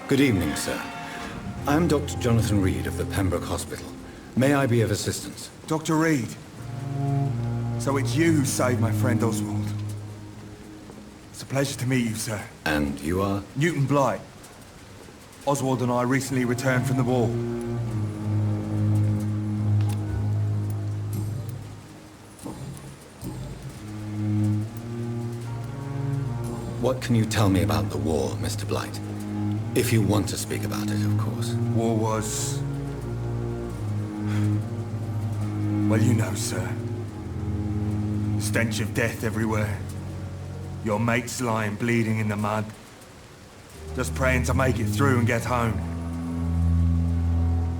Good evening, sir. I'm Dr. Jonathan Reed of the Pembroke Hospital. May I be of assistance? Dr. Reed. So it's you who saved my friend Oswald. It's a pleasure to meet you, sir. And you are? Newton Blight. Oswald and I recently returned from the war. What can you tell me about the war, Mr. Blight? If you want to speak about it, of course. War was... well, you know, sir. The stench of death everywhere. Your mates lying bleeding in the mud. Just praying to make it through and get home.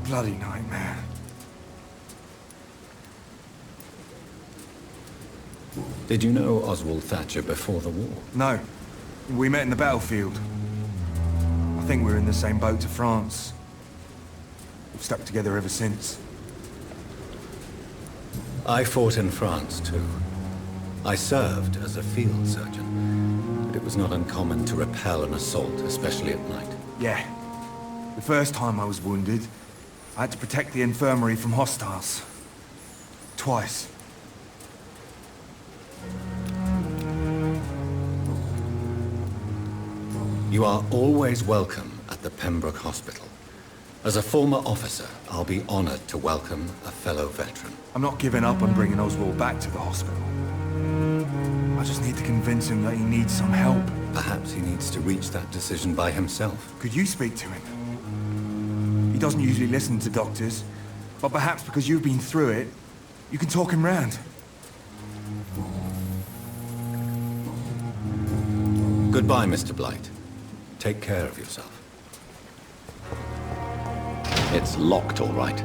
Bloody nightmare. Did you know Oswald Thatcher before the war? No. We met in the battlefield. I think we're in the same boat to France. We've stuck together ever since. I fought in France, too. I served as a field surgeon, but it was not uncommon to repel an assault, especially at night. Yeah. The first time I was wounded, I had to protect the infirmary from hostiles. Twice. You are always welcome at the Pembroke Hospital. As a former officer, I'll be honored to welcome a fellow veteran. I'm not giving up on bringing Oswald back to the hospital. I just need to convince him that he needs some help. Perhaps he needs to reach that decision by himself. Could you speak to him? He doesn't usually listen to doctors, but perhaps because you've been through it, you can talk him round. Goodbye, Mr. Blight. Take care of yourself. It's locked, all right.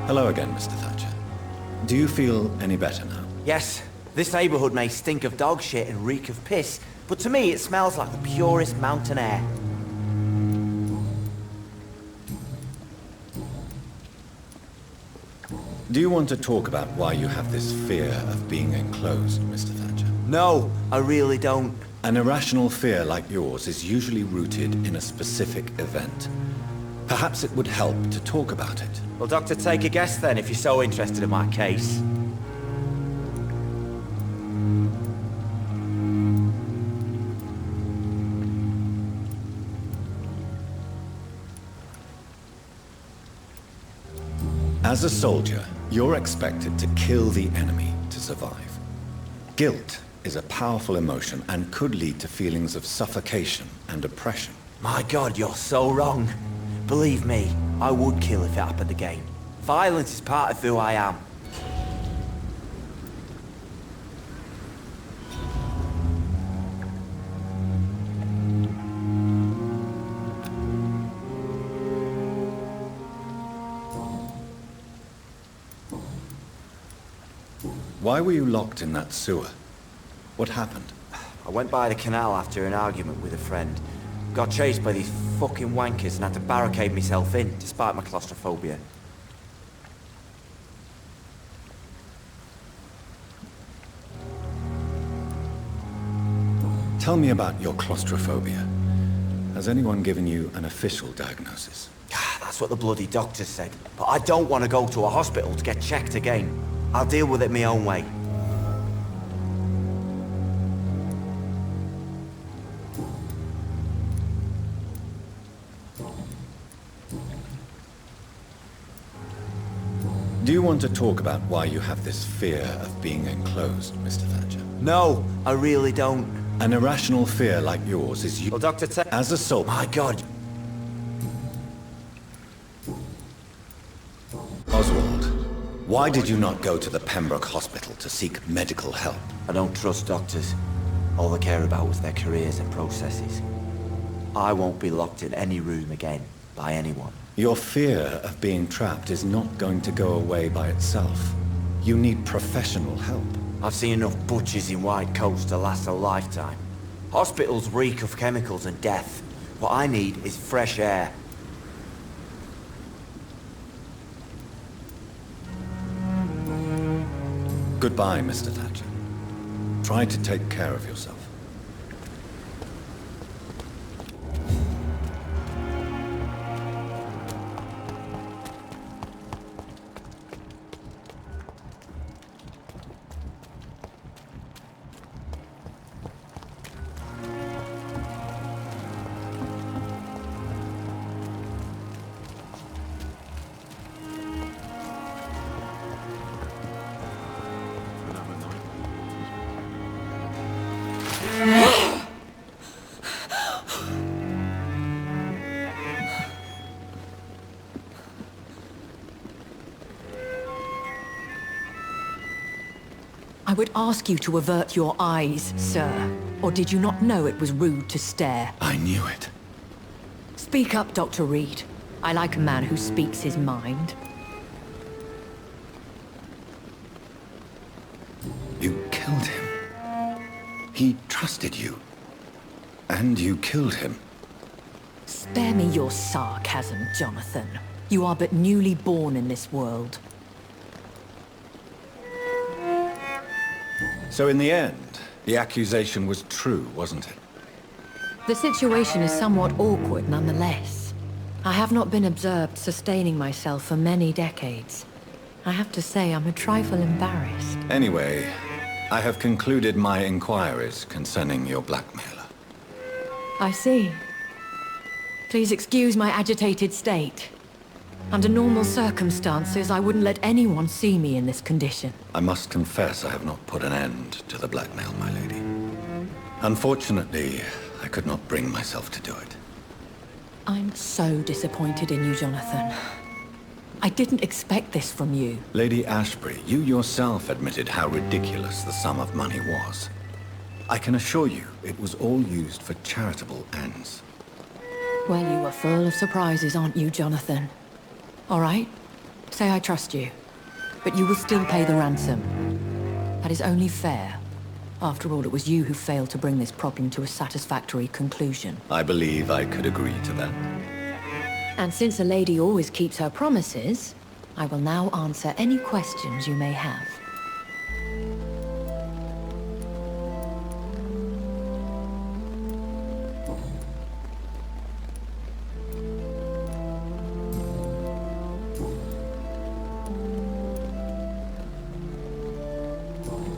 Hello again, Mr. Thatcher. Do you feel any better now? Yes. This neighborhood may stink of dog shit and reek of piss, but to me it smells like the purest mountain air. Do you want to talk about why you have this fear of being enclosed, Mr. Thatcher? No, I really don't. An irrational fear like yours is usually rooted in a specific event. Perhaps it would help to talk about it. Well, Doctor, take a guess then, if you're so interested in my case. As a soldier, you're expected to kill the enemy to survive. Guilt is a powerful emotion and could lead to feelings of suffocation and oppression. My God, you're so wrong. Believe me, I would kill if it happened again. Violence is part of who I am. Why were you locked in that sewer? What happened? I went by the canal after an argument with a friend. Got chased by these fucking wankers and had to barricade myself in, despite my claustrophobia. Tell me about your claustrophobia. Has anyone given you an official diagnosis? That's what the bloody doctor said. But I don't want to go to a hospital to get checked again. I'll deal with it my own way. Do you want to talk about why you have this fear of being enclosed, Mr. Thatcher? No, I really don't. An irrational fear like yours is Well, Dr. as a soul. My God. Oswald, why did you not go to the Pembroke Hospital to seek medical help? I don't trust doctors. All they care about was their careers and processes. I won't be locked in any room again by anyone. Your fear of being trapped is not going to go away by itself. You need professional help. I've seen enough butchers in white coats to last a lifetime. Hospitals reek of chemicals and death. What I need is fresh air. Goodbye, Mr. Thatcher. Try to take care of yourself. I would ask you to avert your eyes, sir. Or did you not know it was rude to stare? I knew it. Speak up, Dr. Reed. I like a man who speaks his mind. You killed him. He trusted you. And you killed him. Spare me your sarcasm, Jonathan. You are but newly born in this world. So in the end, the accusation was true, wasn't it? The situation is somewhat awkward nonetheless. I have not been observed sustaining myself for many decades. I have to say I'm a trifle embarrassed. Anyway, I have concluded my inquiries concerning your blackmailer. I see. Please excuse my agitated state. Under normal circumstances, I wouldn't let anyone see me in this condition. I must confess I have not put an end to the blackmail, my lady. Unfortunately, I could not bring myself to do it. I'm so disappointed in you, Jonathan. I didn't expect this from you. Lady Ashbury, you yourself admitted how ridiculous the sum of money was. I can assure you, it was all used for charitable ends. Well, you are full of surprises, aren't you, Jonathan? All right, say I trust you, but you will still pay the ransom. That is only fair. After all, it was you who failed to bring this problem to a satisfactory conclusion. I believe I could agree to that. And since a lady always keeps her promises, I will now answer any questions you may have.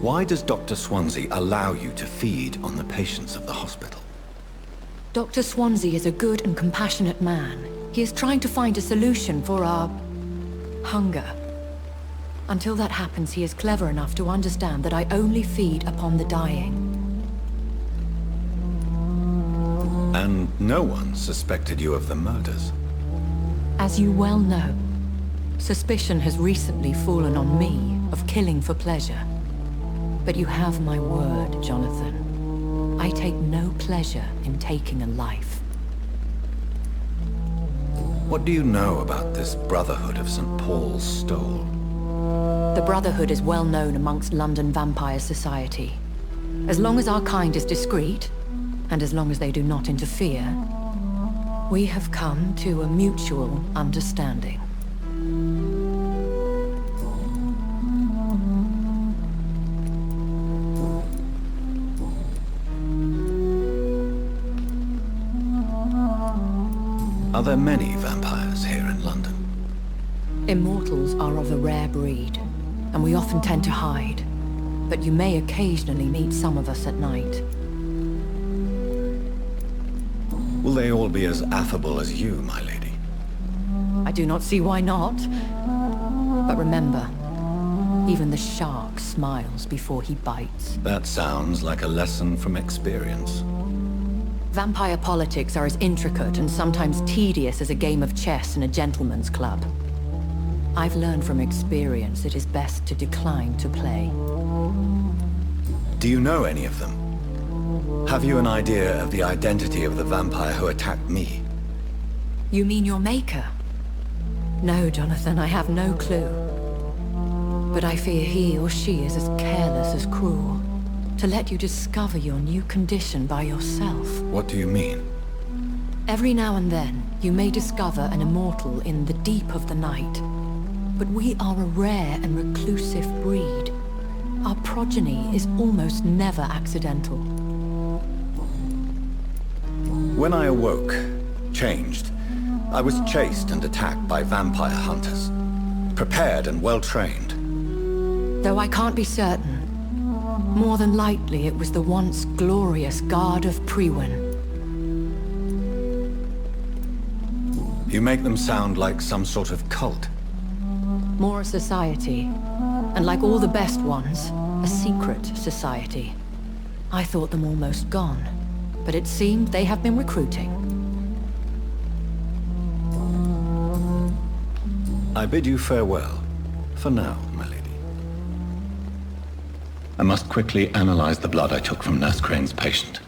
Why does Dr. Swansea allow you to feed on the patients of the hospital? Dr. Swansea is a good and compassionate man. He is trying to find a solution for our hunger. Until that happens, he is clever enough to understand that I only feed upon the dying. And no one suspected you of the murders. As you well know, suspicion has recently fallen on me of killing for pleasure. But you have my word, Jonathan. I take no pleasure in taking a life. What do you know about this Brotherhood of St. Paul's Stole? The Brotherhood is well known amongst London vampire society. As long as our kind is discreet, and as long as they do not interfere, we have come to a mutual understanding. Are there many vampires here in London? Immortals are of a rare breed, and we often tend to hide. But you may occasionally meet some of us at night. Will they all be as affable as you, my lady? I do not see why not. But remember, even the shark smiles before he bites. That sounds like a lesson from experience. Vampire politics are as intricate and sometimes tedious as a game of chess in a gentleman's club. I've learned from experience it is best to decline to play. Do you know any of them? Have you an idea of the identity of the vampire who attacked me? You mean your maker? No, Jonathan, I have no clue. But I fear he or she is as careless as cruel. To let you discover your new condition by yourself. What do you mean? Every now and then, you may discover an immortal in the deep of the night. But we are a rare and reclusive breed. Our progeny is almost never accidental. When I awoke, changed, I was chased and attacked by vampire hunters. Prepared and well-trained. Though I can't be certain, more than likely it was the once glorious Guard of Priwen. You make them sound like some sort of cult. More a society, and like all the best ones, a secret society. I thought them almost gone, but it seemed they have been recruiting. I bid you farewell, for now, my lady. I must quickly analyze the blood I took from Nurse Crane's patient.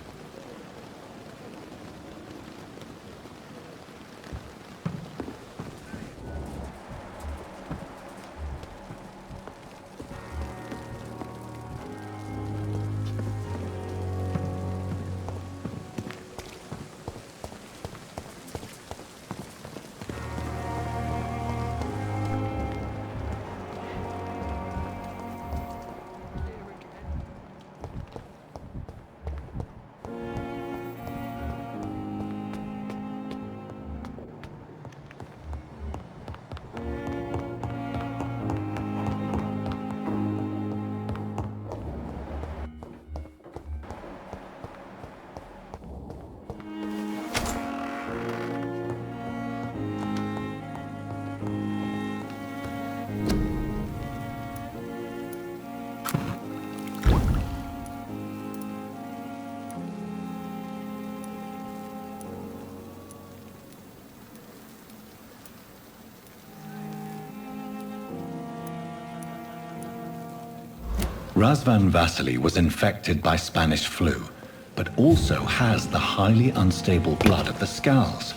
Razvan Vasily was infected by Spanish flu, but also has the highly unstable blood of the Scowls.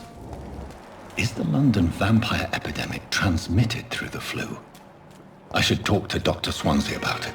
Is the London vampire epidemic transmitted through the flu? I should talk to Dr. Swansea about it.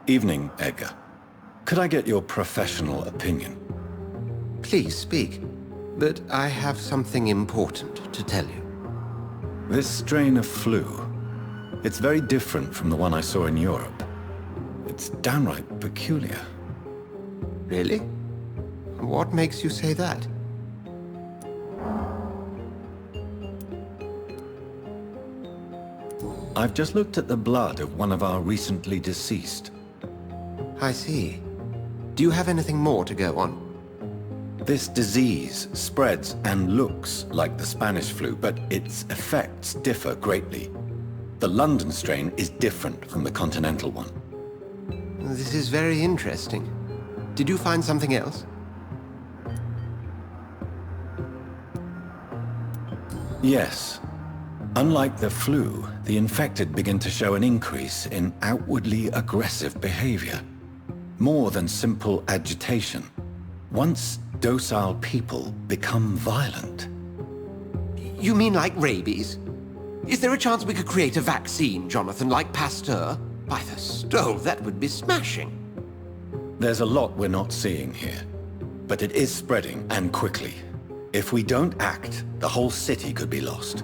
Evening, Edgar. Could I get your professional opinion? Please speak. But I have something important to tell you. This strain of flu, it's very different from the one I saw in Europe. It's downright peculiar. Really? What makes you say that? I've just looked at the blood of one of our recently deceased. I see. Do you have anything more to go on? This disease spreads and looks like the Spanish flu, but its effects differ greatly. The London strain is different from the continental one. This is very interesting. Did you find something else? Yes. Unlike the flu, the infected begin to show an increase in outwardly aggressive behavior. More than simple agitation. Once docile people become violent. You mean like rabies? Is there a chance we could create a vaccine, Jonathan, like Pasteur? By the stove, that would be smashing. There's a lot we're not seeing here. But it is spreading, and quickly. If we don't act, the whole city could be lost.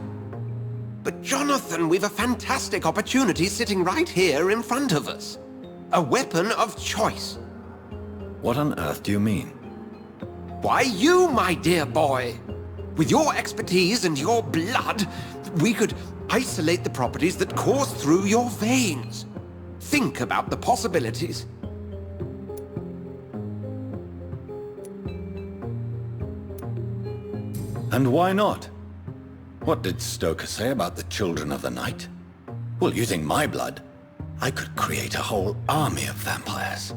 But Jonathan, we've a fantastic opportunity sitting right here in front of us. A weapon of choice. What on earth do you mean? Why, you, my dear boy. With your expertise and your blood, we could isolate the properties that course through your veins. Think about the possibilities. And why not? What did Stoker say about the Children of the Night? Well, using my blood, I could create a whole army of vampires.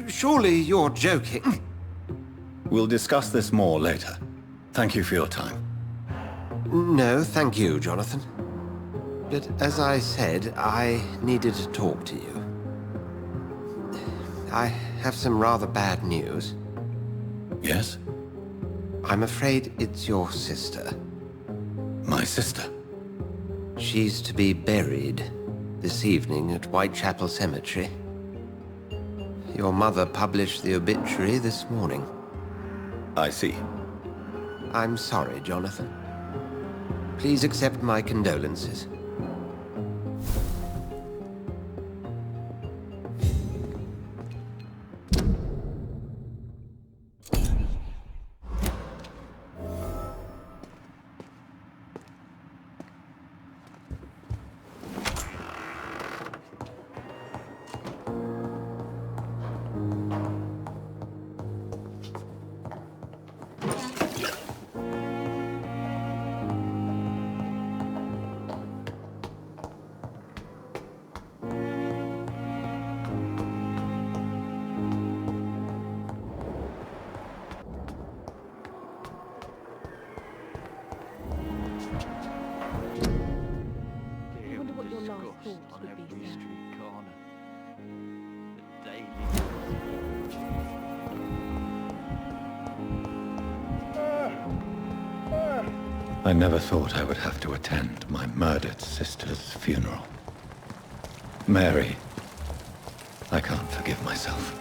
Surely you're joking. We'll discuss this more later. Thank you for your time. No, thank you, Jonathan. But as I said, I needed to talk to you. I have some rather bad news. Yes? I'm afraid it's your sister. My sister? She's to be buried this evening at Whitechapel Cemetery. Your mother published the obituary this morning. I see. I'm sorry, Jonathan. Please accept my condolences. I never thought I would have to attend my murdered sister's funeral. Mary, I can't forgive myself.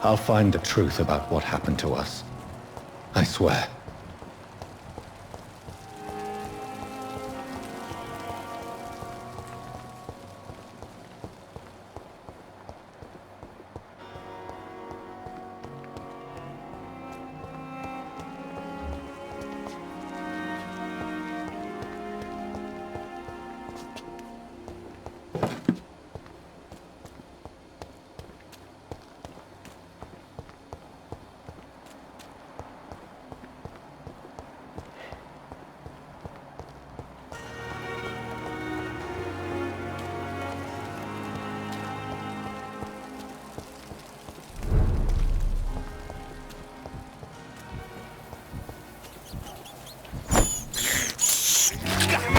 I'll find the truth about what happened to us. I swear.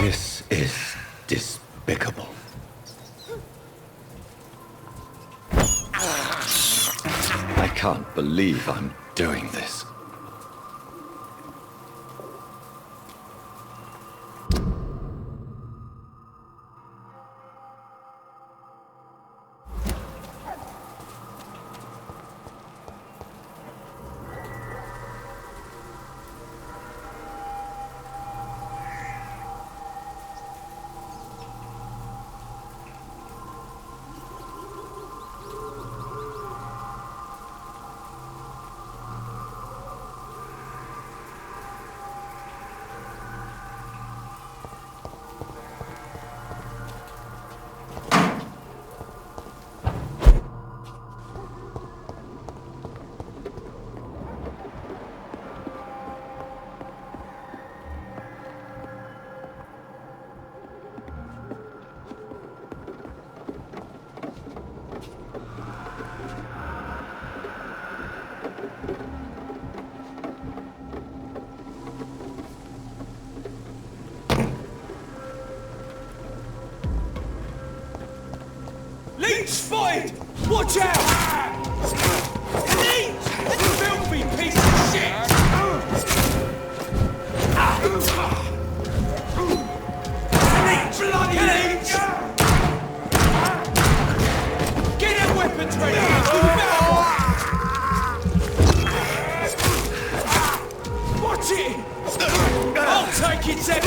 This is despicable. I can't believe I'm doing this. Watch out! Filthy piece of shit! Bloody leech! Get our weapons ready! Watch it! I'll take its head!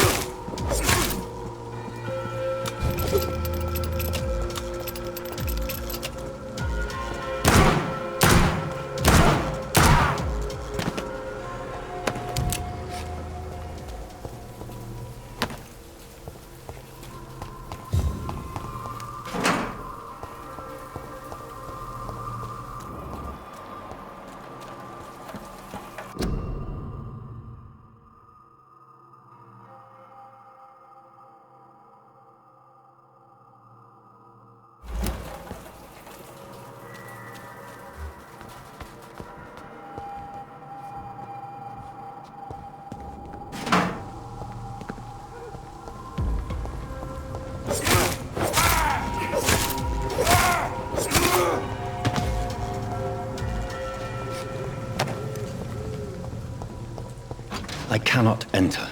I cannot enter.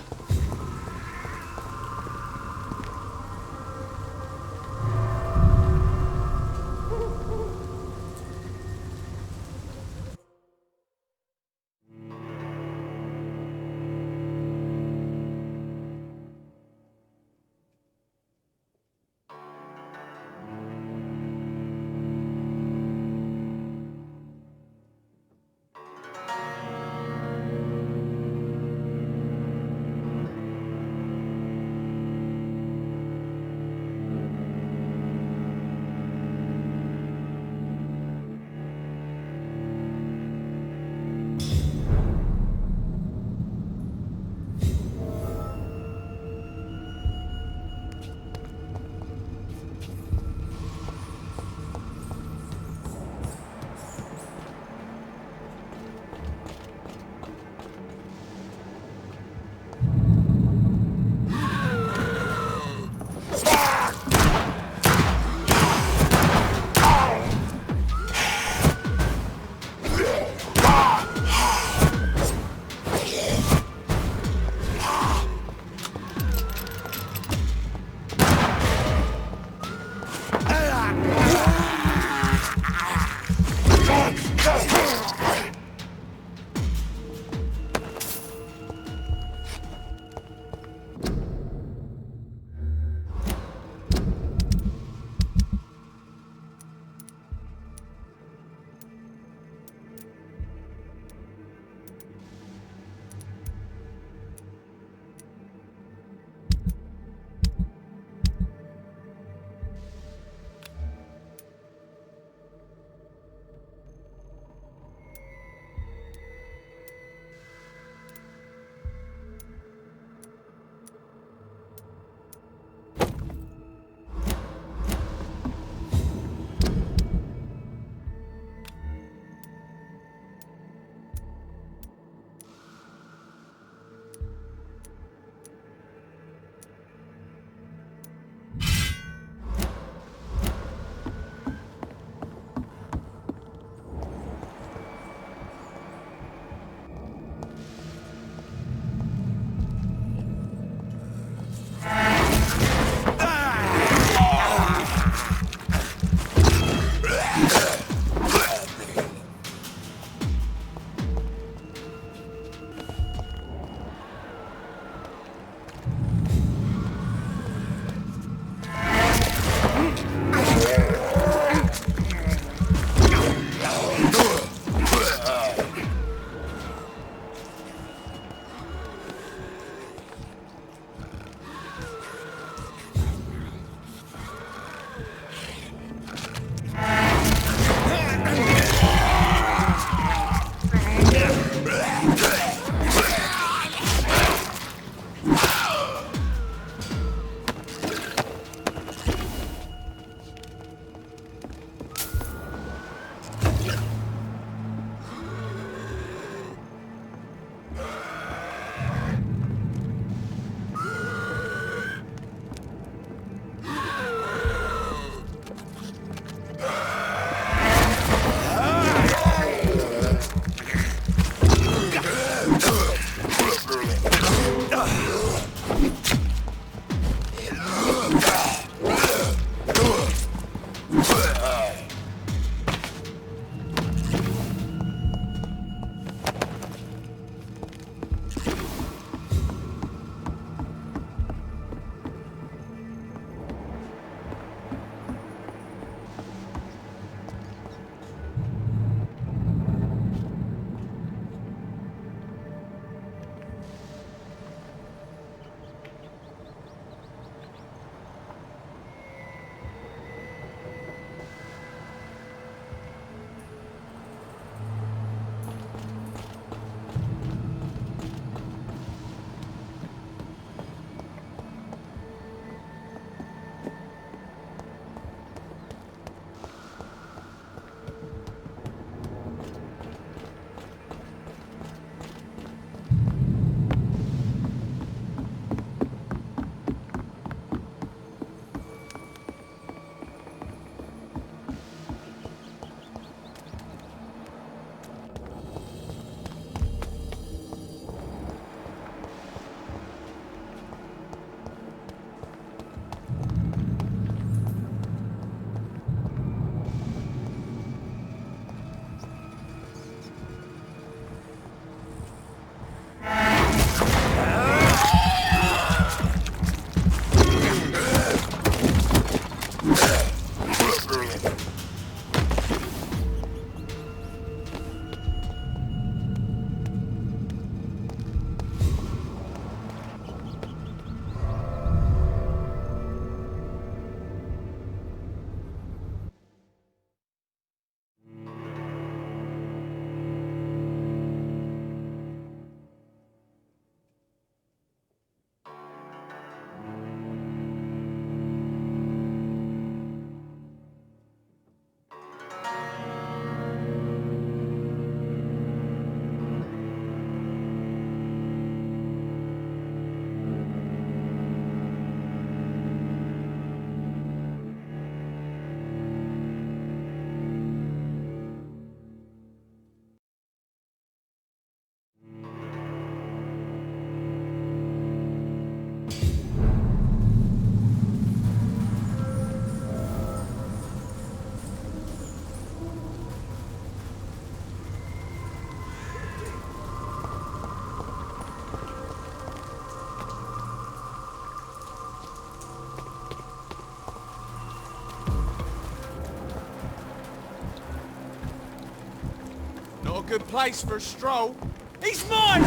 good place for a stroll. He's mine!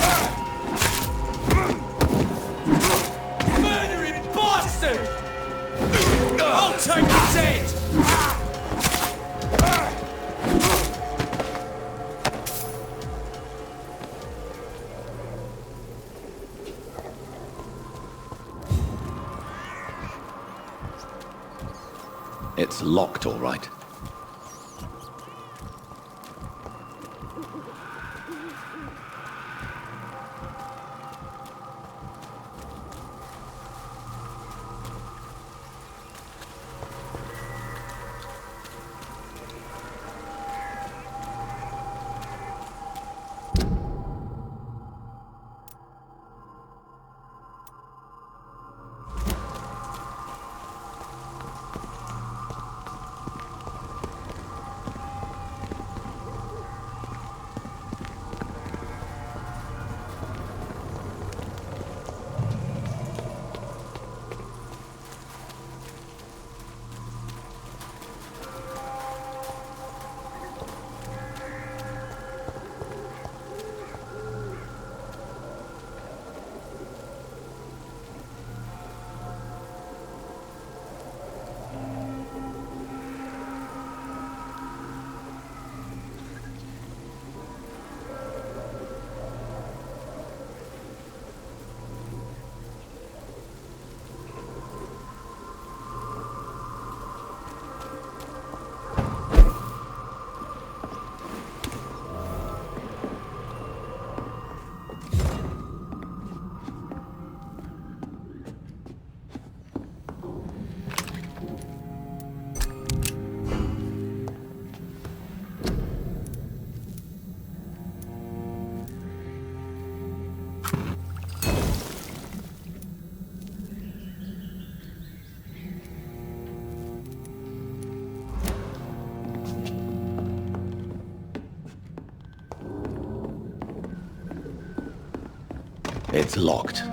Murdering bastard! I'll take his head! It's locked, all right. It's locked.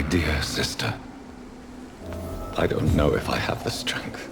dear sister. I don't know if I have the strength.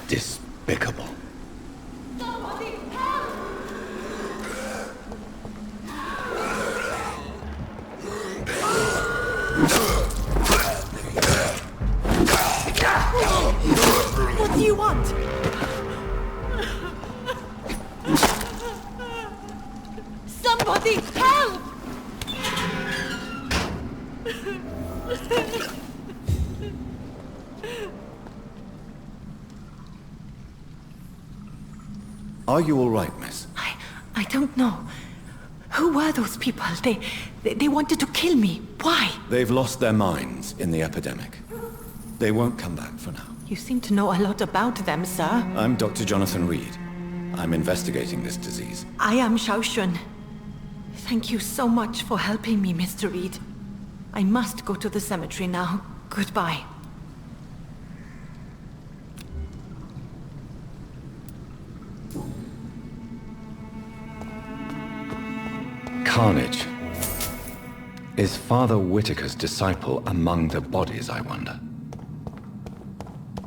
Despicable. What do you want? Somebody help! Are you all right, miss? I don't know. Who were those people? They wanted to kill me. Why? They've lost their minds in the epidemic. They won't come back for now. You seem to know a lot about them, sir. I'm Dr. Jonathan Reed. I'm investigating this disease. I am Xiaoxun. Thank you so much for helping me, Mr. Reed. I must go to the cemetery now. Goodbye. Carnage. Is Father Whitaker's disciple among the bodies, I wonder?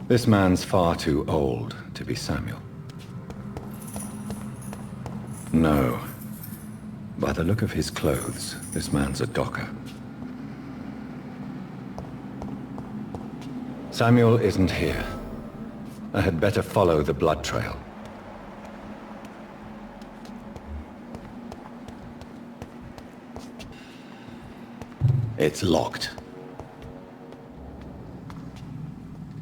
This man's far too old to be Samuel. No. By the look of his clothes, this man's a docker. Samuel isn't here. I had better follow the blood trail. It's locked.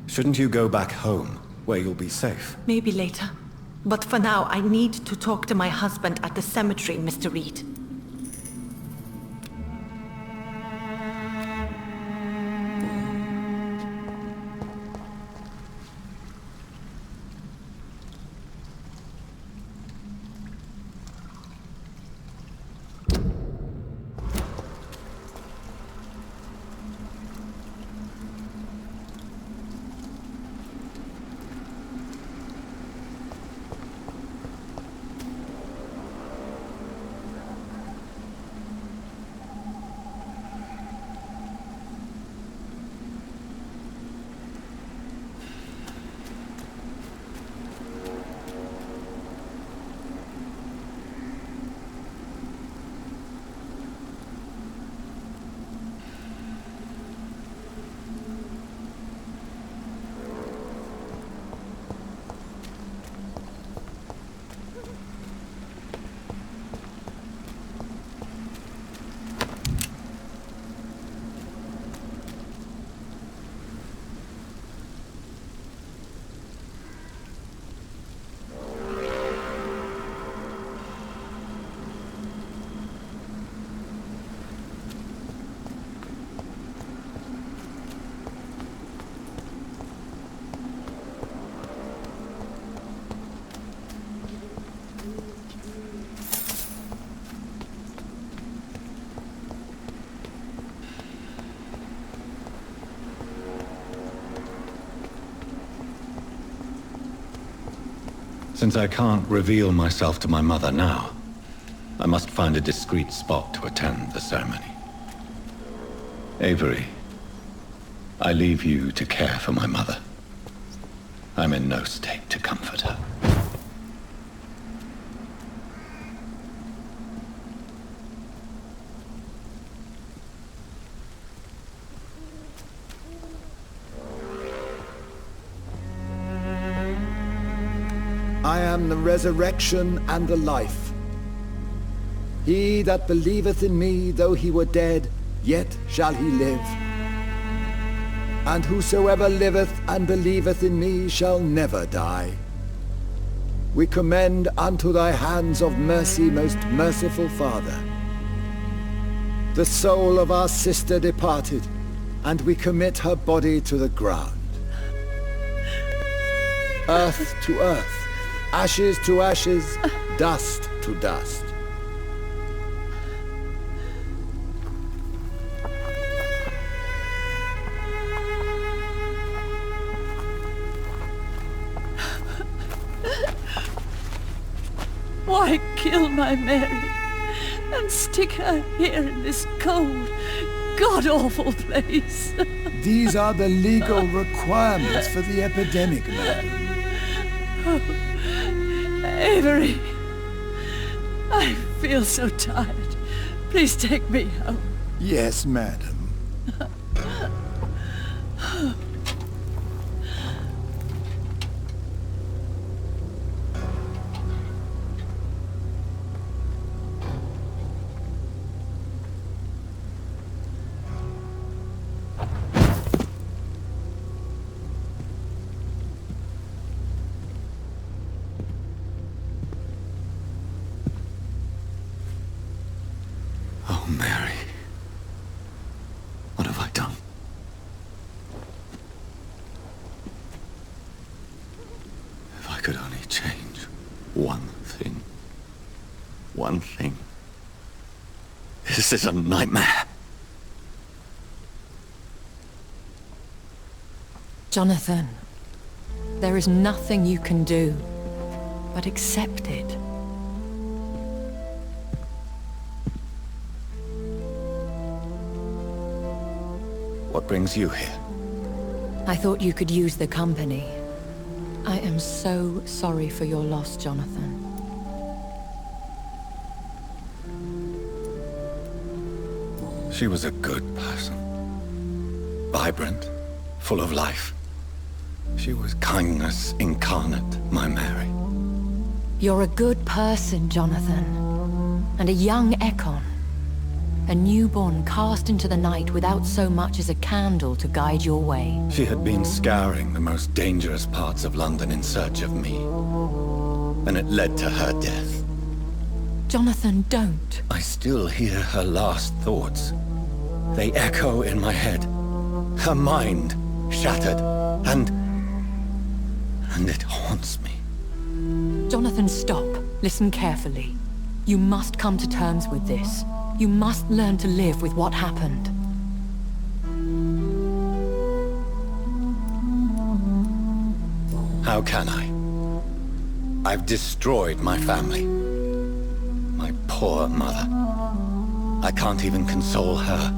Shouldn't you go back home, where you'll be safe? Maybe later. But for now, I need to talk to my husband at the cemetery, Mr. Reed. Since I can't reveal myself to my mother now, I must find a discreet spot to attend the ceremony. Avery, I leave you to care for my mother. I'm in no state to comfort her. I am the resurrection and the life. He that believeth in me, though he were dead, yet shall he live. And whosoever liveth and believeth in me shall never die. We commend unto thy hands of mercy, most merciful Father, the soul of our sister departed, and we commit her body to the ground. Earth to earth, ashes to ashes, dust to dust. Why kill my Mary and stick her here in this cold, god-awful place? These are the legal requirements for the epidemic, madam. Avery, I feel so tired. Please take me home. Yes, madam. Oh, Mary. What have I done? If I could only change one thing. One thing. This is a nightmare. Jonathan, there is nothing you can do but accept it. What brings you here? I thought you could use the company. I am so sorry for your loss, Jonathan. She was a good person. Vibrant, full of life. She was kindness incarnate, my Mary. You're a good person, Jonathan. And a young Ekon. A newborn cast into the night without so much as a candle to guide your way. She had been scouring the most dangerous parts of London in search of me. And it led to her death. Jonathan, don't. I still hear her last thoughts. They echo in my head. Her mind shattered, and it haunts me. Jonathan, stop. Listen carefully. You must come to terms with this. You must learn to live with what happened. How can I? I've destroyed my family. My poor mother. I can't even console her.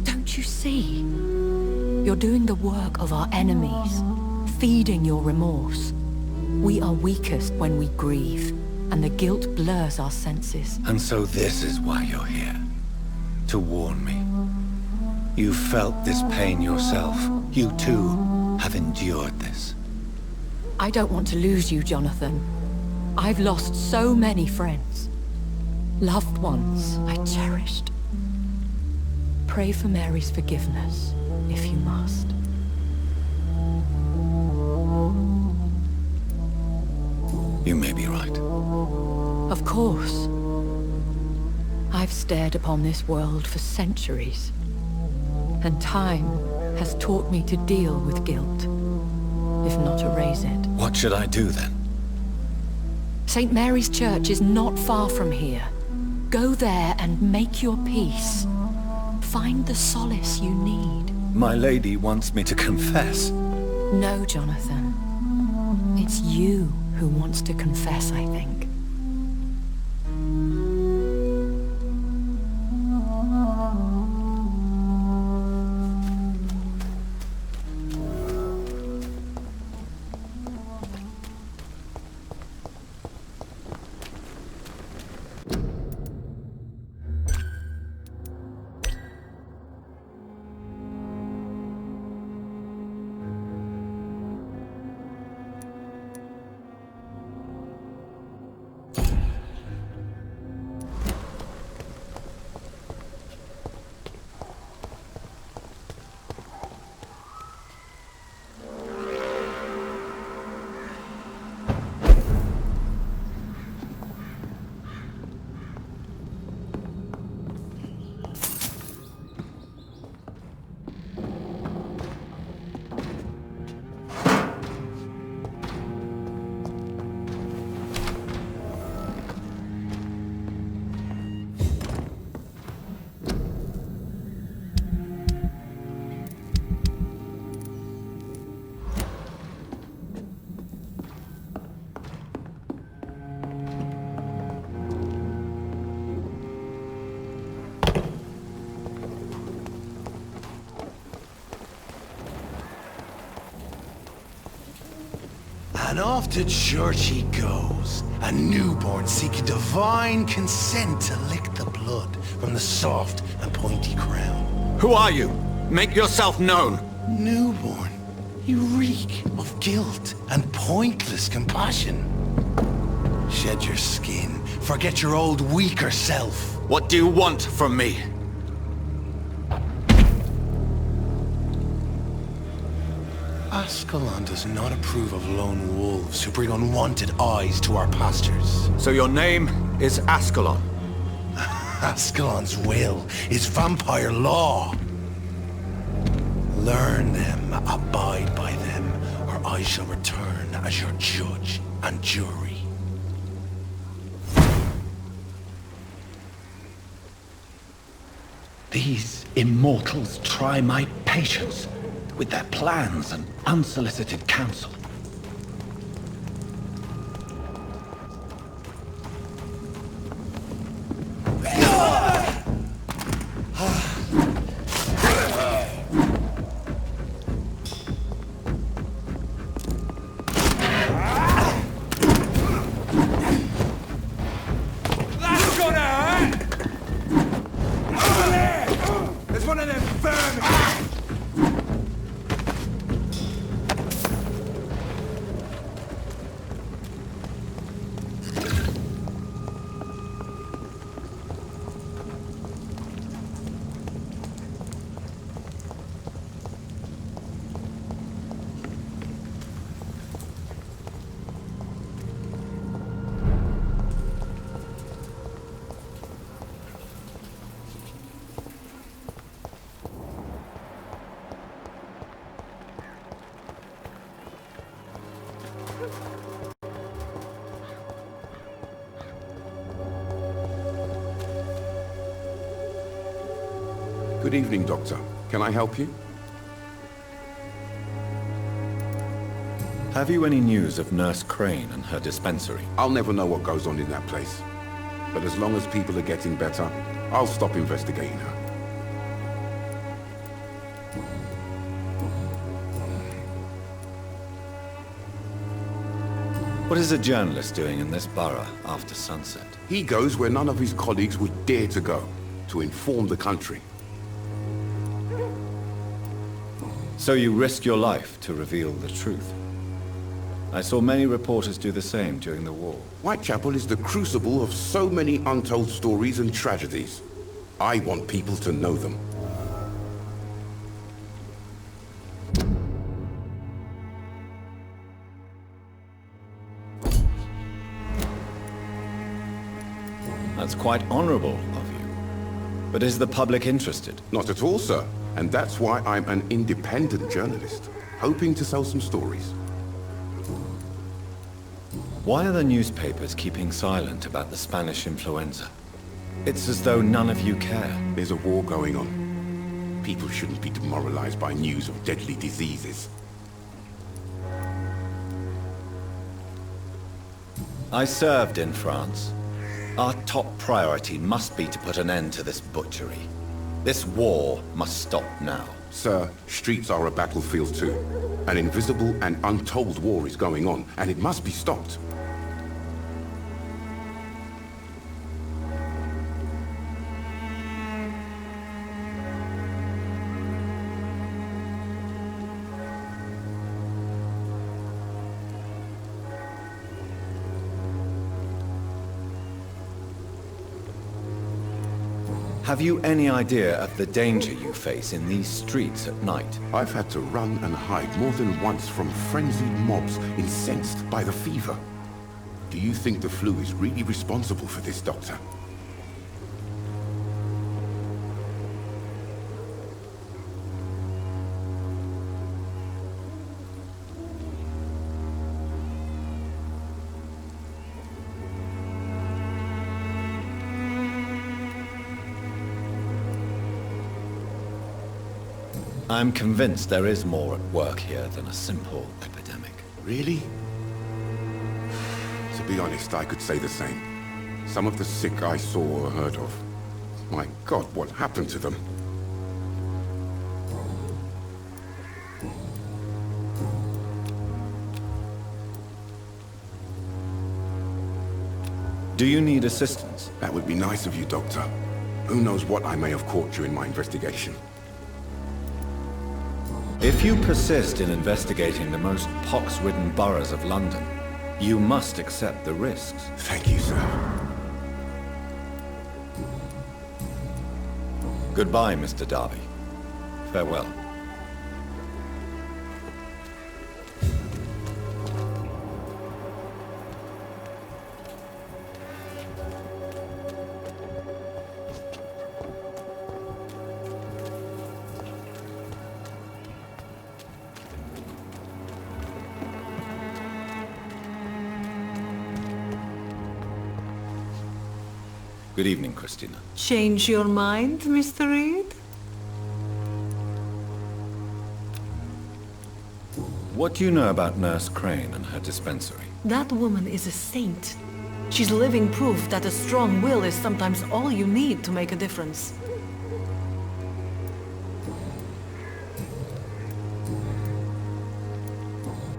Don't you see? You're doing the work of our enemies, feeding your remorse. We are weakest when we grieve, and the guilt blurs our senses. And so this is why you're here. To warn me. You felt this pain yourself. You too have endured this. I don't want to lose you, Jonathan. I've lost so many friends. Loved ones I cherished. Pray for Mary's forgiveness, if you must. You may be right. Of course. I've stared upon this world for centuries, and time has taught me to deal with guilt, if not erase it. What should I do then? St. Mary's Church is not far from here. Go there and make your peace. Find the solace you need. My lady wants me to confess. No, Jonathan. It's you who wants to confess, I think. And off to church he goes, a newborn seeking divine consent to lick the blood from the soft and pointy crown. Who are you? Make yourself known. Newborn, you reek of guilt and pointless compassion. Shed your skin, forget your old weaker self. What do you want from me? Ascalon does not approve of lone wolves who bring unwanted eyes to our pastures. So your name is Ascalon? Ascalon's will is vampire law. Learn them, abide by them, or I shall return as your judge and jury. These immortals try my patience with their plans and unsolicited counsel. There's one of them vermin! Good evening, Doctor. Can I help you? Have you any news of Nurse Crane and her dispensary? I'll never know what goes on in that place. But as long as people are getting better, I'll stop investigating her. What is a journalist doing in this borough after sunset? He goes where none of his colleagues would dare to go, to inform the country. So you risk your life to reveal the truth. I saw many reporters do the same during the war. Whitechapel is the crucible of so many untold stories and tragedies. I want people to know them. That's quite honorable of you. But is the public interested? Not at all, sir. And that's why I'm an independent journalist, hoping to sell some stories. Why are the newspapers keeping silent about the Spanish influenza? It's as though none of you care. There's a war going on. People shouldn't be demoralized by news of deadly diseases. I served in France. Our top priority must be to put an end to this butchery. This war must stop now. Sir, streets are a battlefield too. An invisible and untold war is going on, and it must be stopped. Have you any idea of the danger you face in these streets at night? I've had to run and hide more than once from frenzied mobs incensed by the fever. Do you think the flu is really responsible for this, Doctor? I'm convinced there is more at work here than a simple epidemic. Really? To be honest, I could say the same. Some of the sick I saw or heard of. My God, what happened to them? Do you need assistance? That would be nice of you, Doctor. Who knows what I may have caught during my investigation. If you persist in investigating the most pox-ridden boroughs of London, you must accept the risks. Thank you, sir. Goodbye, Mr. Darby. Farewell. Good evening, Christina. Change your mind, Mr. Reed? What do you know about Nurse Crane and her dispensary? That woman is a saint. She's living proof that a strong will is sometimes all you need to make a difference.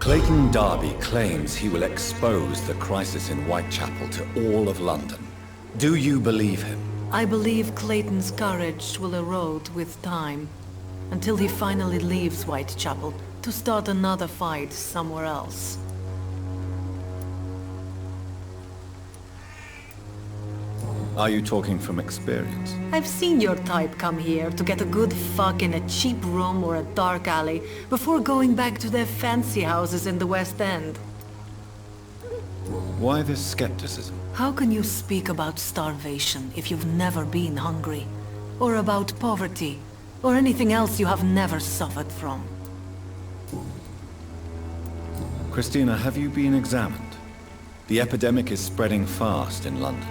Clayton Darby claims he will expose the crisis in Whitechapel to all of London. Do you believe him? I believe Clayton's courage will erode with time, until he finally leaves Whitechapel to start another fight somewhere else. Are you talking from experience? I've seen your type come here to get a good fuck in a cheap room or a dark alley before going back to their fancy houses in the West End. Why this skepticism? How can you speak about starvation if you've never been hungry? Or about poverty? Or anything else you have never suffered from? Christina, have you been examined? The epidemic is spreading fast in London,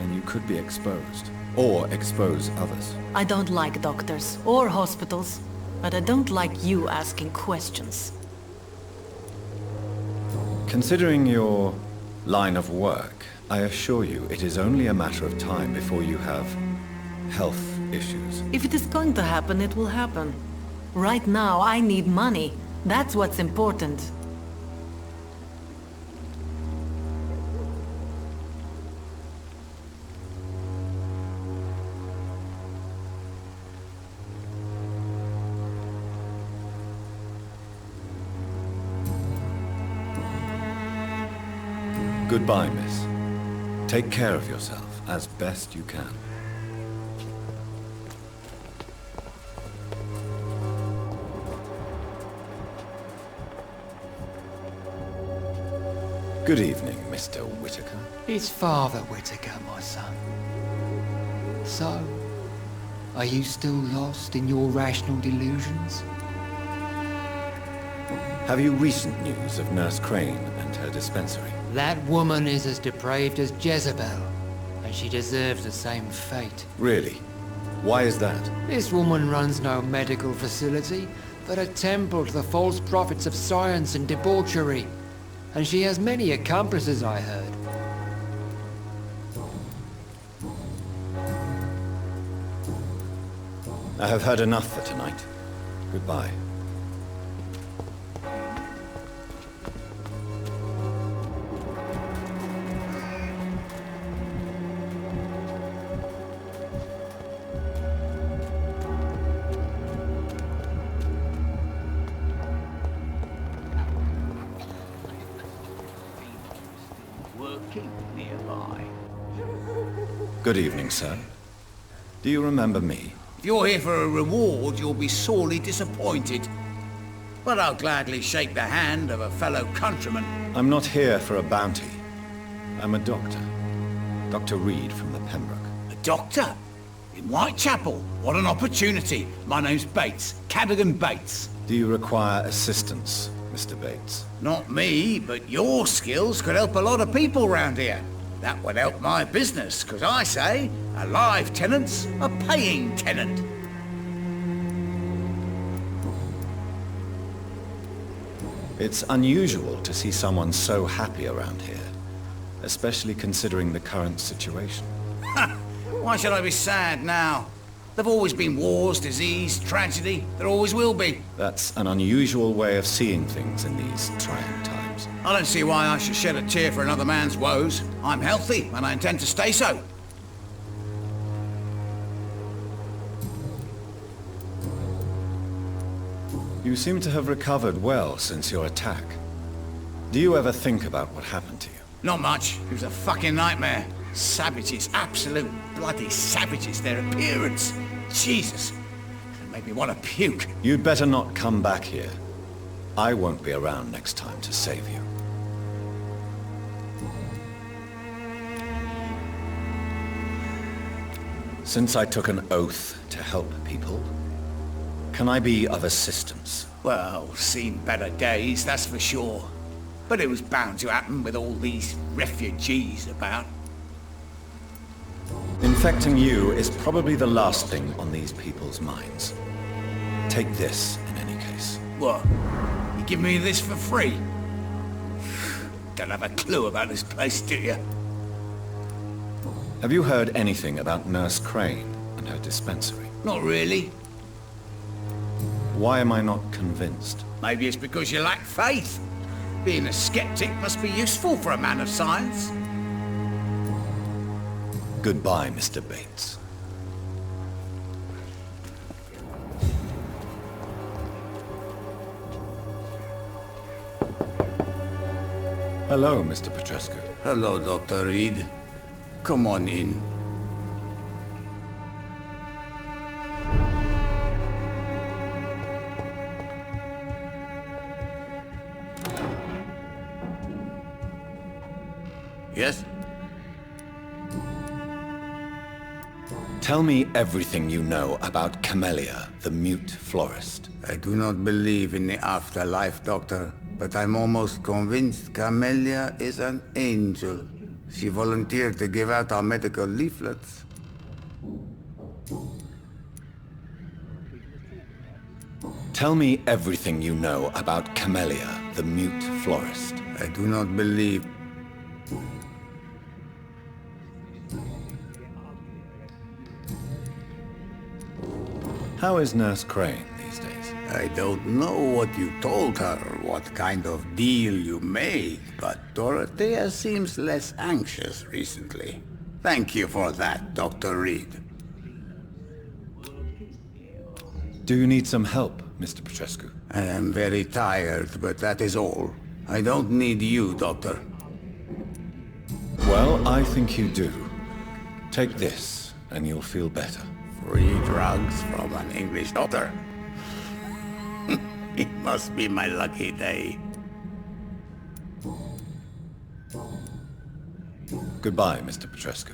and you could be exposed. Or expose others. I don't like doctors or hospitals, but I don't like you asking questions. Considering your line of work, I assure you it is only a matter of time before you have health issues. If it is going to happen, it will happen. Right now, I need money. That's what's important. Goodbye, miss. Take care of yourself as best you can. Good evening, Mr. Whitaker. It's Father Whitaker, my son. So, are you still lost in your rational delusions? Have you recent news of Nurse Crane and her dispensary? That woman is as depraved as Jezebel, and she deserves the same fate. Really? Why is that? This woman runs no medical facility, but a temple to the false prophets of science and debauchery. And she has many accomplices, I heard. I have heard enough for tonight. Goodbye. Good evening, sir. Do you remember me? If you're here for a reward, you'll be sorely disappointed. But I'll gladly shake the hand of a fellow countryman. I'm not here for a bounty. I'm a doctor. Dr. Reed from the Pembroke. A doctor? In Whitechapel? What an opportunity. My name's Bates. Cadogan Bates. Do you require assistance, Mr. Bates? Not me, but your skills could help a lot of people round here. That would help my business, because I say, a live tenant's a paying tenant. It's unusual to see someone so happy around here, especially considering the current situation. Why should I be sad now? There've always been wars, disease, tragedy. There always will be. That's an unusual way of seeing things in these trying times. I don't see why I should shed a tear for another man's woes. I'm healthy, and I intend to stay so. You seem to have recovered well since your attack. Do you ever think about what happened to you? Not much. It was a fucking nightmare. Savages, absolute bloody savages, their appearance. Jesus. It made me want to puke. You'd better not come back here. I won't be around next time to save you. Since I took an oath to help people, can I be of assistance? Well, seen better days, that's for sure. But it was bound to happen with all these refugees about. Infecting you is probably the last thing on these people's minds. Take this, in any case. What? You give me this for free? Don't have a clue about this place, do you? Have you heard anything about Nurse Crane and her dispensary? Not really. Why am I not convinced? Maybe it's because you lack faith. Being a skeptic must be useful for a man of science. Goodbye, Mr. Bates. Hello, Mr. Petrescu. Hello, Dr. Reed. Come on in. Yes? Tell me everything you know about Camellia, the mute florist. I do not believe in the afterlife, Doctor, but I'm almost convinced Camellia is an angel. She volunteered to give out our medical leaflets. Tell me everything you know about Camellia, the mute florist. I do not believe... How is Nurse Crane these days? I don't know what you told her, what kind of deal you made, but Dorothea seems less anxious recently. Thank you for that, Dr. Reed. Do you need some help, Mr. Petrescu? I am very tired, but that is all. I don't need you, Doctor. Well, I think you do. Take this, and you'll feel better. Free drugs from an English doctor? It must be my lucky day. Goodbye, Mr. Petrescu.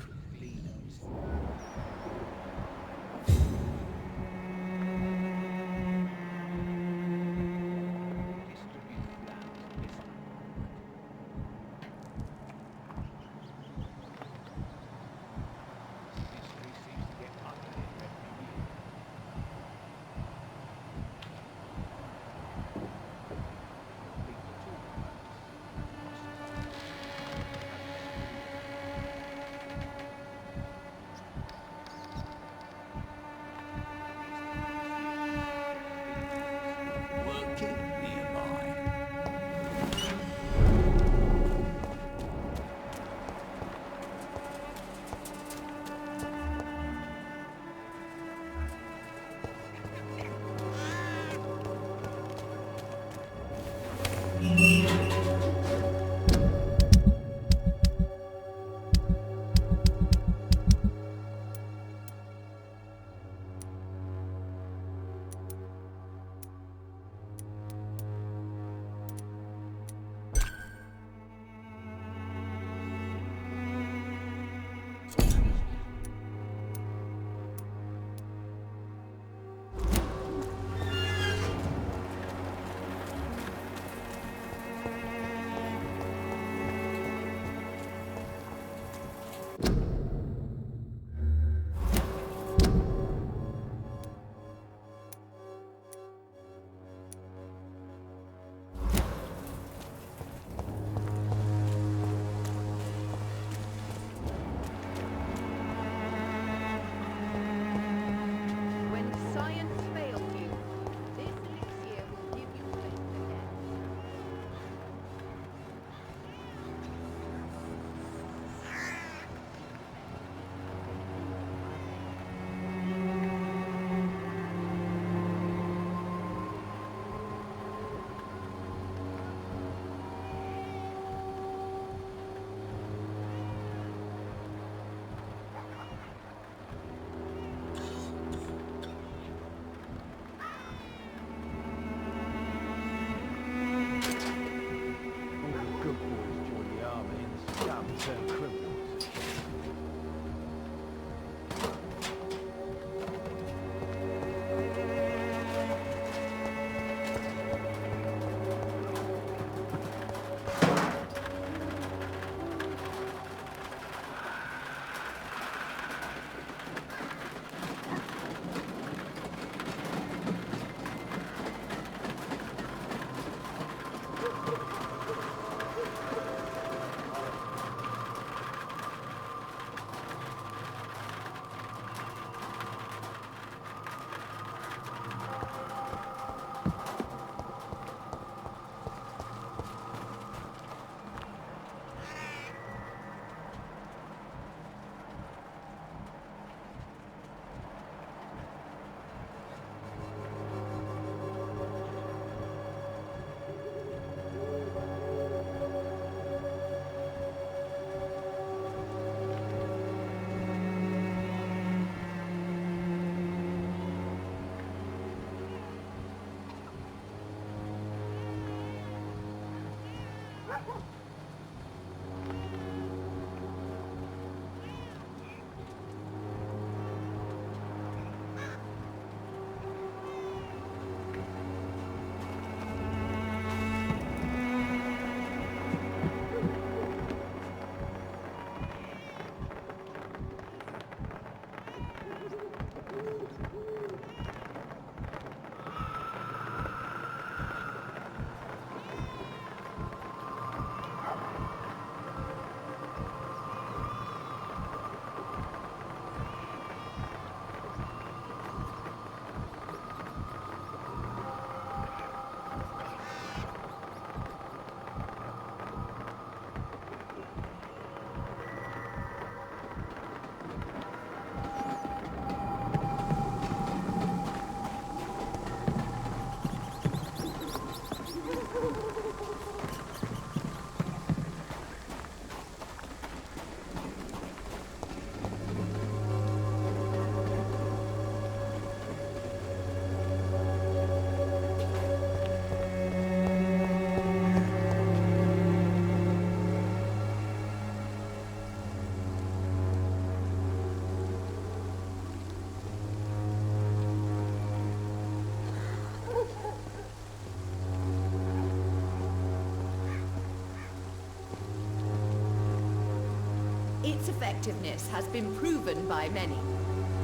Its effectiveness has been proven by many.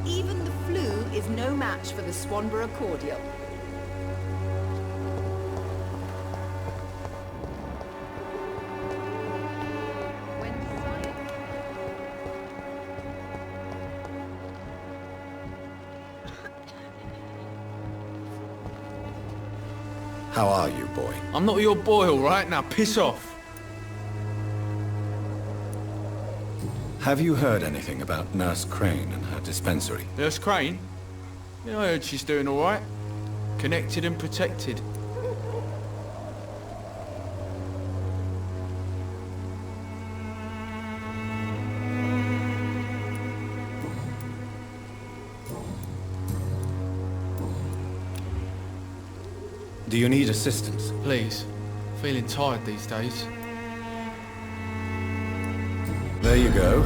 Even the flu is no match for the Swanborough cordial. How are you, boy? I'm not your boy, all right? Now piss off. Have you heard anything about Nurse Crane and her dispensary? Nurse Crane? Yeah, I heard she's doing all right. Connected and protected. Do you need assistance? Please. Feeling tired these days. There you go.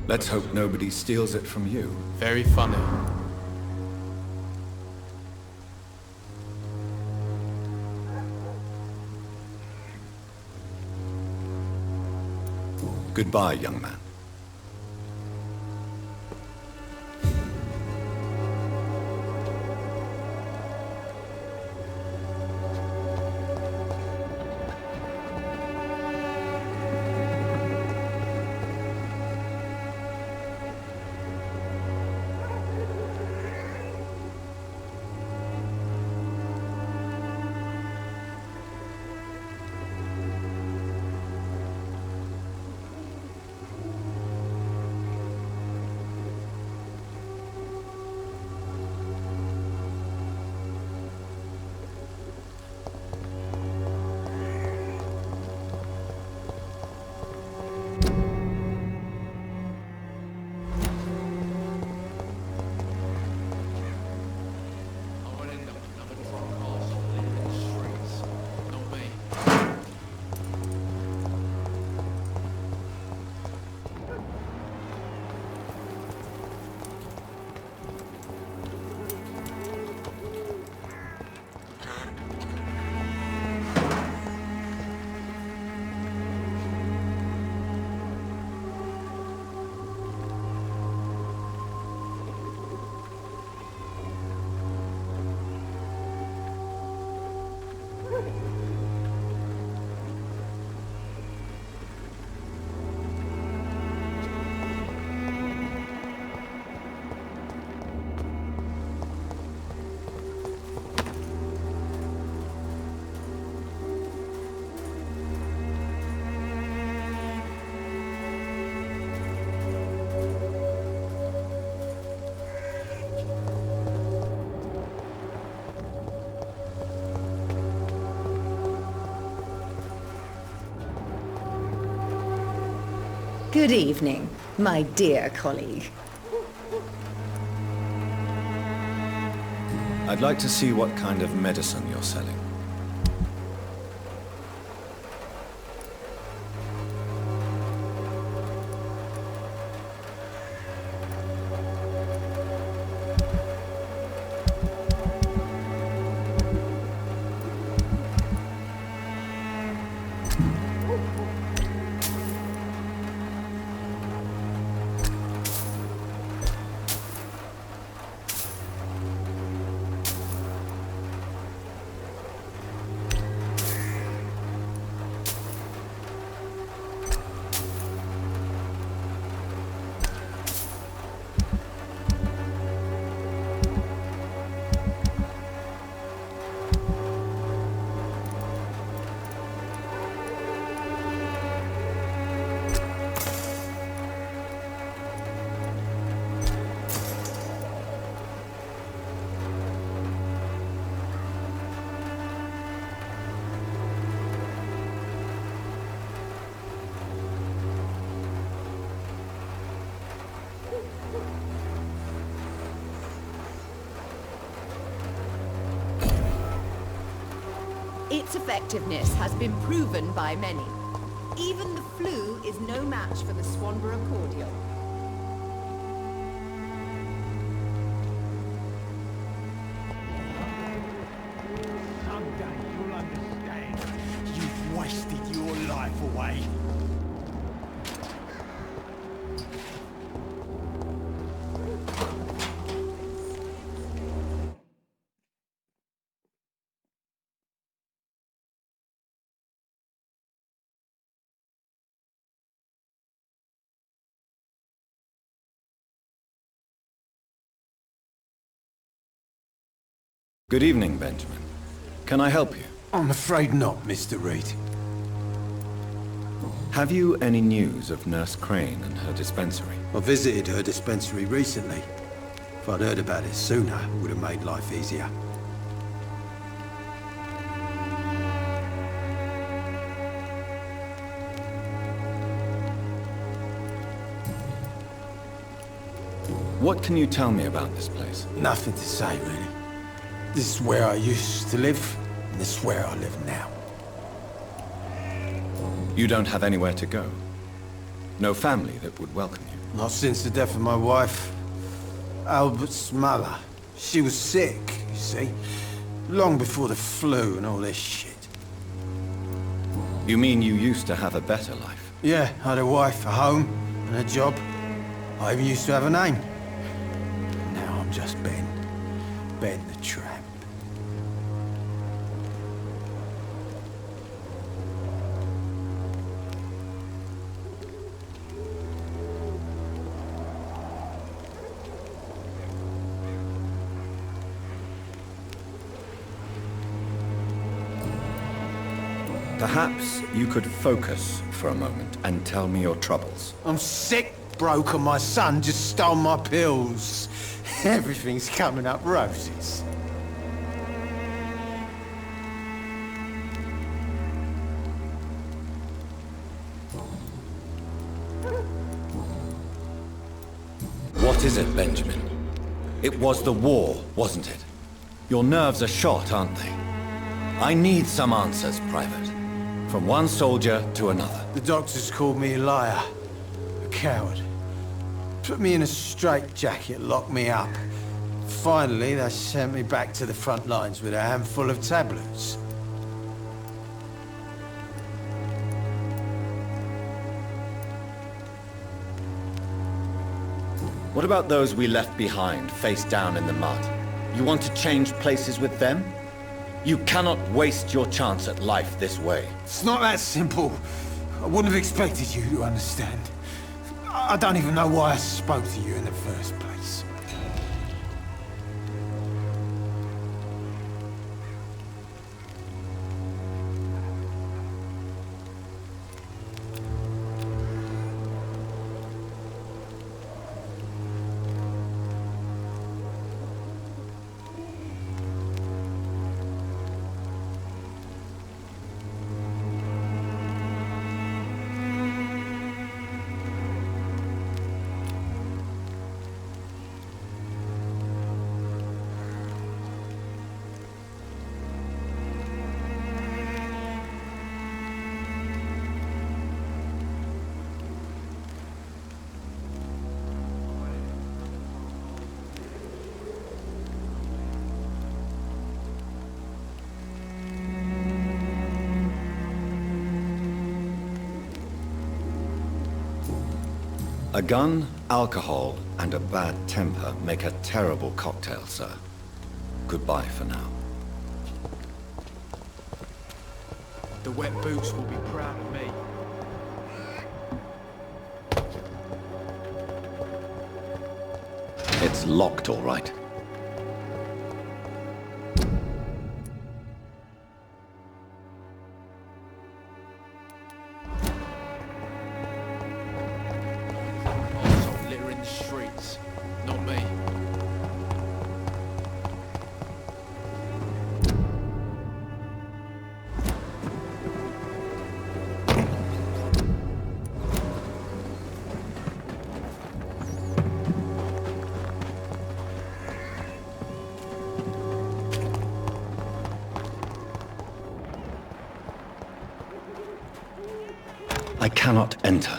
Let's hope nobody steals it from you. Very funny. Goodbye, young man. Good evening, my dear colleague. I'd like to see what kind of medicine you're selling. Its effectiveness has been proven by many. Even the flu is no match for the Swanborough cordial. Someday you'll understand. You've wasted your life away. Good evening, Benjamin. Can I help you? I'm afraid not, Mr. Reed. Have you any news of Nurse Crane and her dispensary? I visited her dispensary recently. If I'd heard about it sooner, it would have made life easier. What can you tell me about this place? Nothing to say, really. This is where I used to live, and this is where I live now. You don't have anywhere to go? No family that would welcome you? Not since the death of my wife, Albert's mother. She was sick, you see. Long before the flu and all this shit. You mean you used to have a better life? Yeah, I had a wife, a home, and a job. I even used to have a name. Now I'm just Ben. Ben the Tramp. Perhaps you could focus for a moment and tell me your troubles. I'm sick, broke, and my son just stole my pills. Everything's coming up roses. What is it, Benjamin? It was the war, wasn't it? Your nerves are shot, aren't they? I need some answers, Private. From one soldier to another. The doctors called me a liar. A coward. Put me in a straitjacket, locked me up. Finally, they sent me back to the front lines with a handful of tablets. What about those we left behind, face down in the mud? You want to change places with them? You cannot waste your chance at life this way. It's not that simple. I wouldn't have expected you to understand. I don't even know why I spoke to you in the first place. A gun, alcohol, and a bad temper make a terrible cocktail, sir. Goodbye for now. The wet boots will be proud of me. It's locked, all right. Litter in the streets, not me. I cannot enter.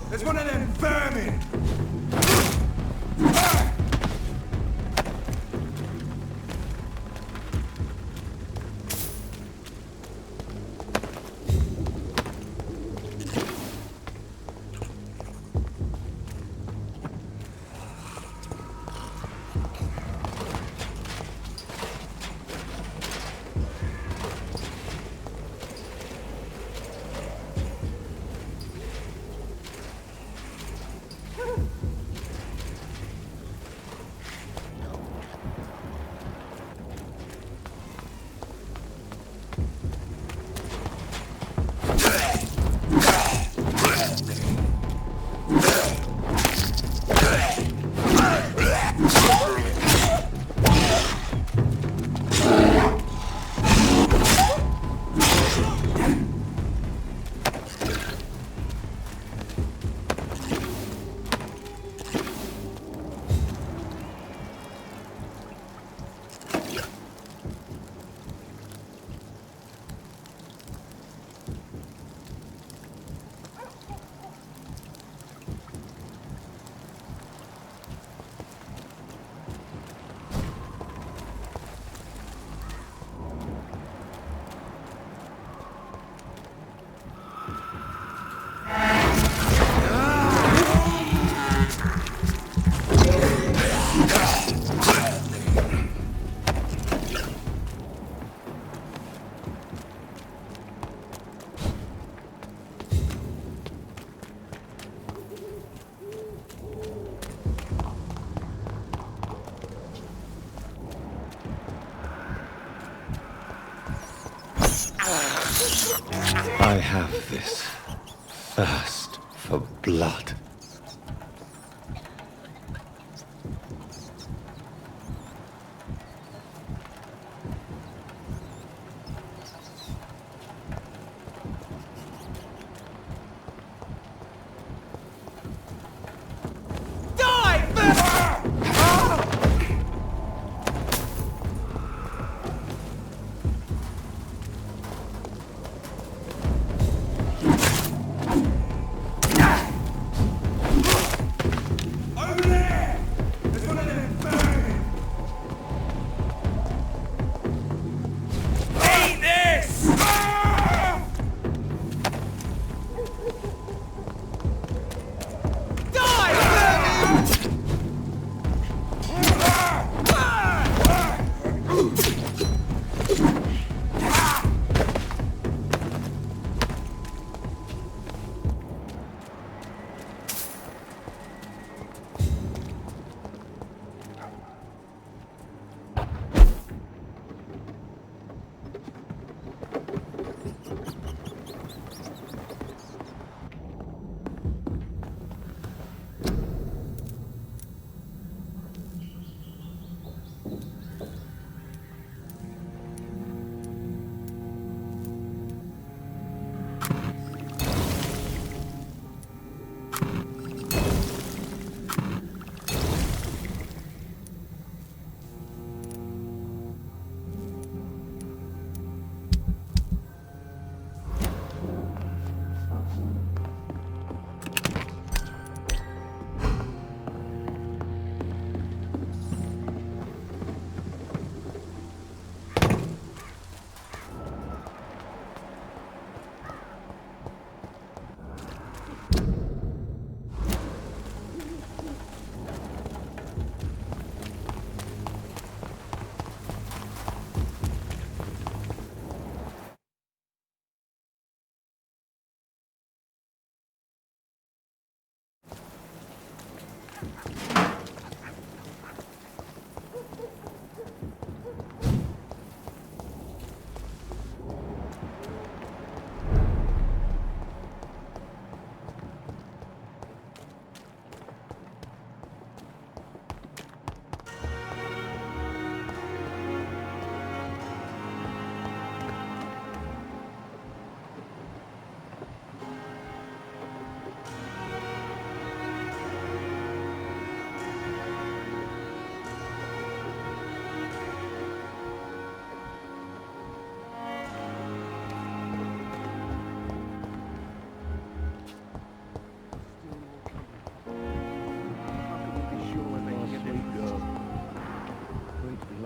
There's one of them vermin! I have this thirst for blood.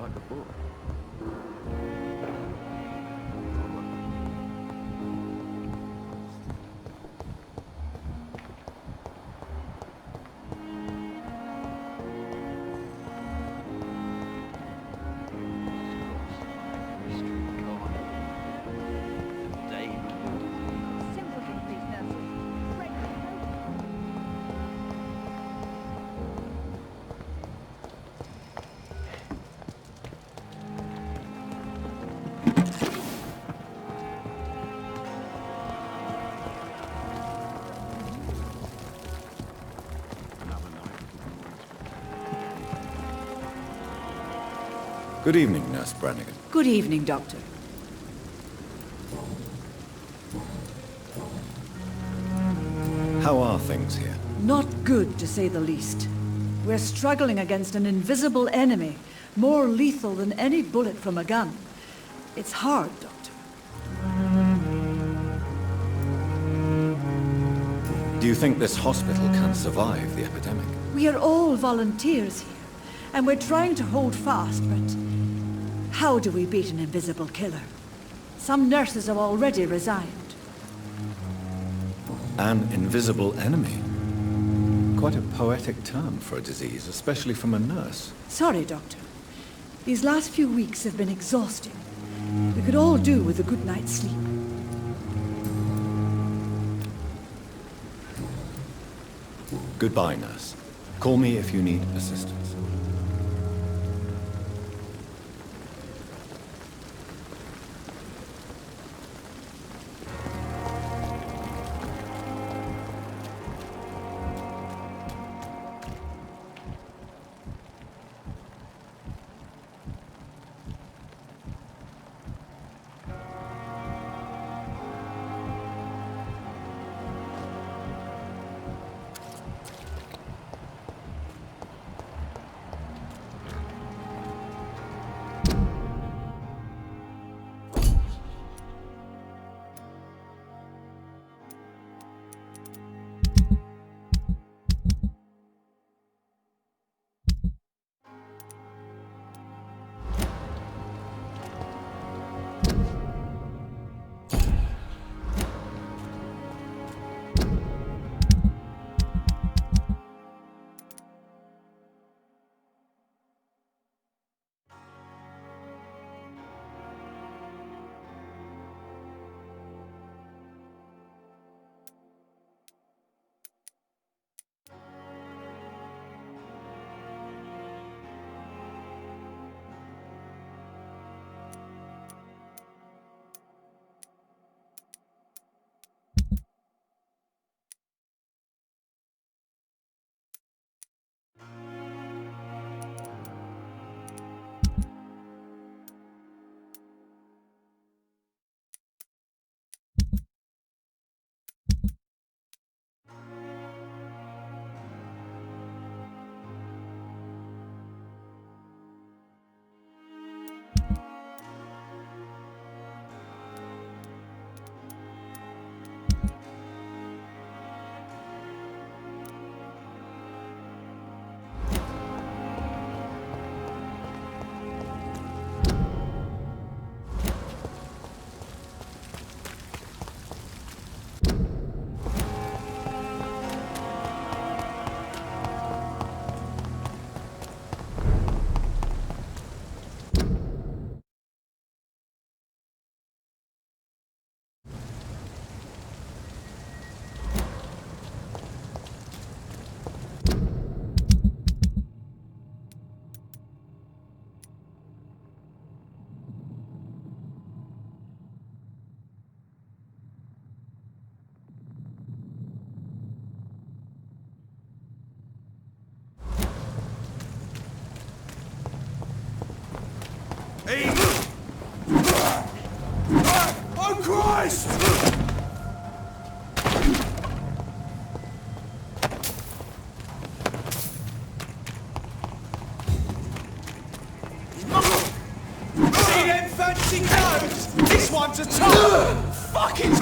like a book. Good evening, Nurse Brannigan. Good evening, Doctor. How are things here? Not good, to say the least. We're struggling against an invisible enemy, more lethal than any bullet from a gun. It's hard, Doctor. Do you think this hospital can survive the epidemic? We are all volunteers here, and we're trying to hold fast, but how do we beat an invisible killer? Some nurses have already resigned. An invisible enemy? Quite a poetic term for a disease, especially from a nurse. Sorry, Doctor. These last few weeks have been exhausting. We could all do with a good night's sleep. Goodbye, nurse. Call me if you need assistance. Hey! Oh, Christ! See them fancy clothes? This one's a top! Fucking...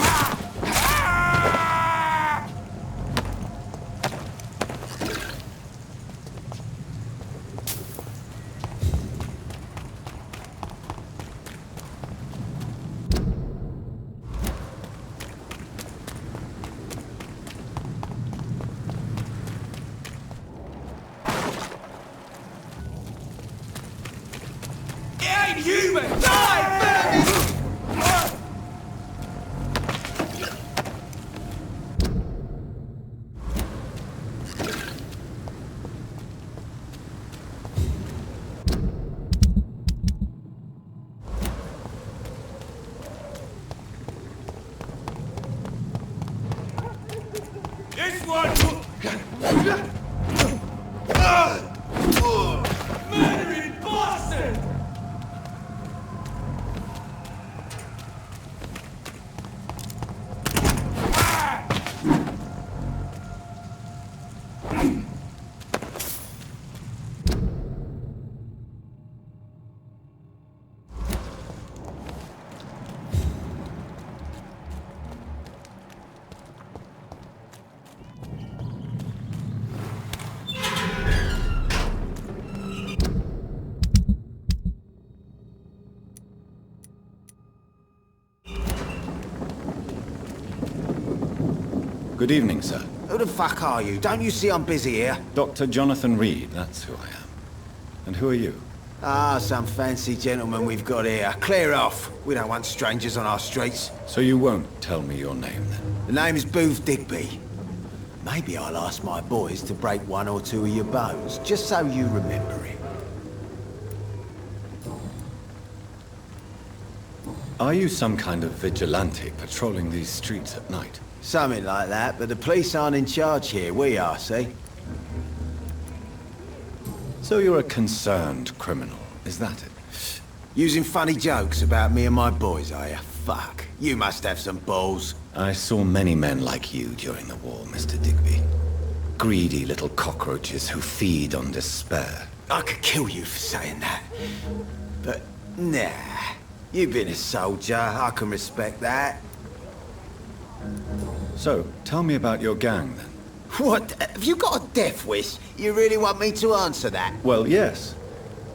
human! Die, vermin! This one! Murdering bastard! Good evening, sir. Who the fuck are you? Don't you see I'm busy here? Dr. Jonathan Reed, that's who I am. And who are you? Ah, some fancy gentleman we've got here. Clear off. We don't want strangers on our streets. So you won't tell me your name, then? The name's Booth Digby. Maybe I'll ask my boys to break one or two of your bones, just so you remember it. Are you some kind of vigilante patrolling these streets at night? Something like that, but the police aren't in charge here. We are, see? So you're a concerned criminal, is that it? Using funny jokes about me and my boys, are you? Fuck. You must have some balls. I saw many men like you during the war, Mr. Digby. Greedy little cockroaches who feed on despair. I could kill you for saying that. But, nah. You've been a soldier. I can respect that. So, tell me about your gang, then. What? Have you got a death wish? You really want me to answer that? Well, yes.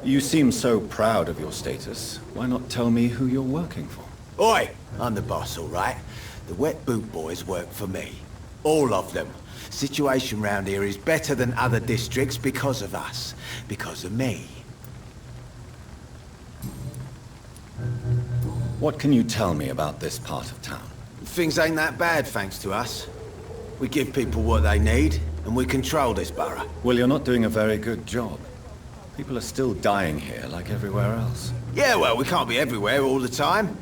You seem so proud of your status. Why not tell me who you're working for? Oi! I'm the boss, all right? The Wet Boot Boys work for me. All of them. Situation round here is better than other districts because of us. Because of me. What can you tell me about this part of town? Things ain't that bad, thanks to us. We give people what they need, and we control this borough. Well, you're not doing a very good job. People are still dying here, like everywhere else. Yeah, well, we can't be everywhere all the time.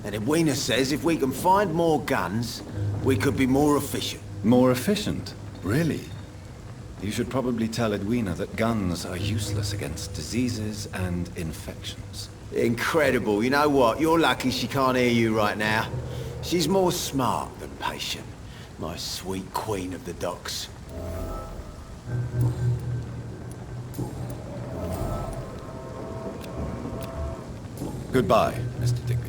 And Edwina says if we can find more guns, we could be more efficient. More efficient? Really? You should probably tell Edwina that guns are useless against diseases and infections. Incredible. You know what? You're lucky she can't hear you right now. She's more smart than patient. My sweet queen of the docks. Goodbye, Mr. Digby.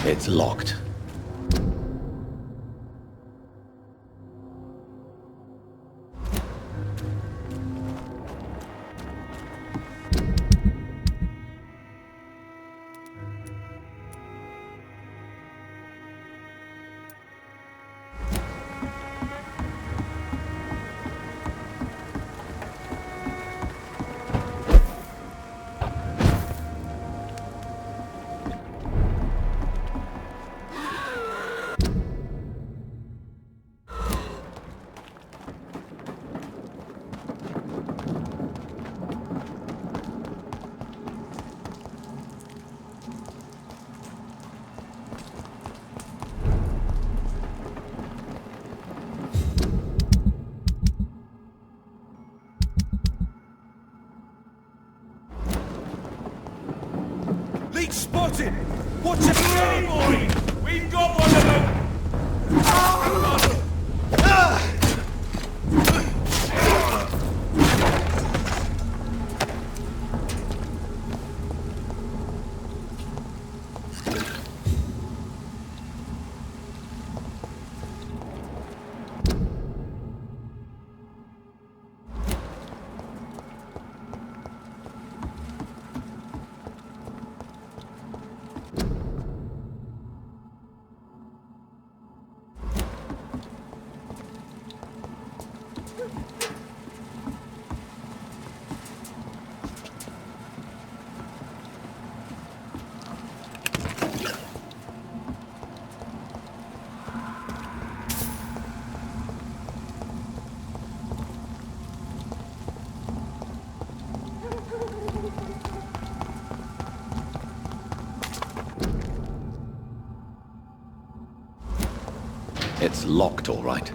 It's locked. Leech spotted! Watch your step, boy! We've got one of them! It's locked, all right.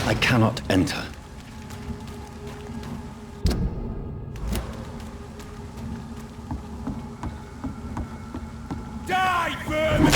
I cannot enter. Die, vermin!